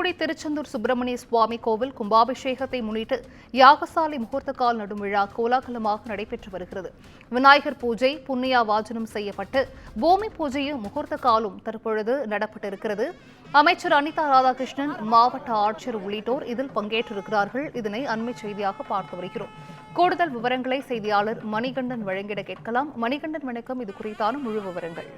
தூத்துக்குடி திருச்செந்தூர் சுப்பிரமணிய சுவாமி கோவில் கும்பாபிஷேகத்தை முன்னிட்டு யாகசாலை முகூர்த்த கால் நடும் விழா கோலாகலமாக நடைபெற்று வருகிறது. விநாயகர் பூஜை, புண்ணியா வாஜனம் செய்யப்பட்டு பூமி பூஜையும் முகூர்த்த காலும் தற்பொழுது நடப்பட்டிருக்கிறது. அமைச்சர் அனிதா ராதாகிருஷ்ணன், மாவட்ட ஆட்சியர் உள்ளிட்டோர் இதில் பங்கேற்றிருக்கிறார்கள். இதனை அண்மை செய்தியாக பார்த்து வருகிறோம். கூடுதல் விவரங்களை செய்தியாளர் மணிகண்டன் வழங்கிட கேட்கலாம். மணிகண்டன், வணக்கம். இது குறித்தான முழு விவரங்கள்.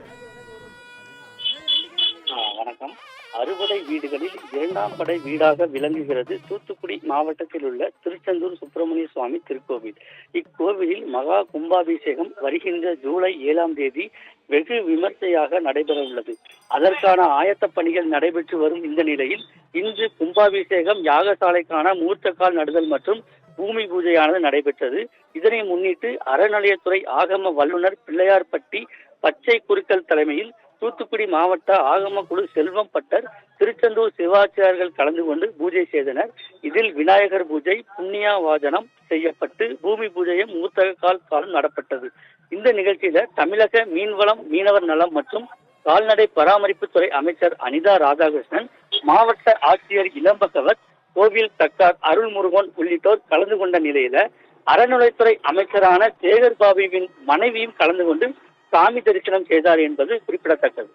வணக்கம். அறுபடை வீடுகளில் இரண்டாம் படை வீடாக விளங்குகிறது தூத்துக்குடி மாவட்டத்தில் உள்ள திருச்செந்தூர் சுப்பிரமணிய சுவாமி திருக்கோவில். இக்கோவிலில் மகா கும்பாபிஷேகம் வருகின்ற ஜூலை 7ஆம் தேதி வெகு விமர்சையாக நடைபெற உள்ளது. அதற்கான ஆயத்த பணிகள் நடைபெற்று வரும் இந்த நிலையில் இன்று கும்பாபிஷேகம், யாகசாலைக்கான முகூர்த்தக்கால் நடுதல் மற்றும் பூமி பூஜையானது நடைபெற்றது. இதனை முன்னிட்டு அறநிலையத்துறை ஆகம வல்லுநர் பிள்ளையார்பட்டி பச்சை குருக்கள் தலைமையில் தூத்துக்குடி மாவட்ட ஆகம குழு செல்வம் பட்டர், திருச்செந்தூர் சிவாச்சாரியர்கள் கலந்து கொண்டு பூஜை செய்தனர். இதில் விநாயகர் பூஜை, புண்ணியா வாஜனம் செய்யப்பட்டு பூமி பூஜையும் முகூர்த்த காலம் நடப்பட்டது. இந்த நிகழ்ச்சியில தமிழக மீன்வளம், மீனவர் நலம் மற்றும் கால்நடை பராமரிப்புத்துறை அமைச்சர் அனிதா ராதாகிருஷ்ணன், மாவட்ட ஆட்சியர் இளம்பகவத், கோவில் தக்கார் அருள்முருகன் உள்ளிட்டோர் கலந்து கொண்ட நிலையில அறநிலையத்துறை அமைச்சரான சேகர் பாபுவின் மனைவியும் கலந்து கொண்டு சாமி தரிசனம் செய்தார் என்பது குறிப்பிடத்தக்கது.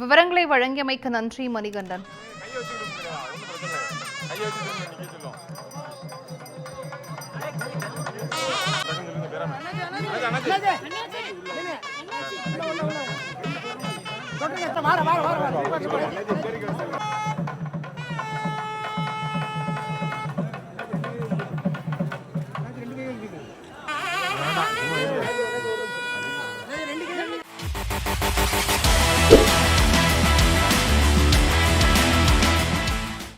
விவரங்களை வழங்கியமைக்கு நன்றி மணிகண்டன். வார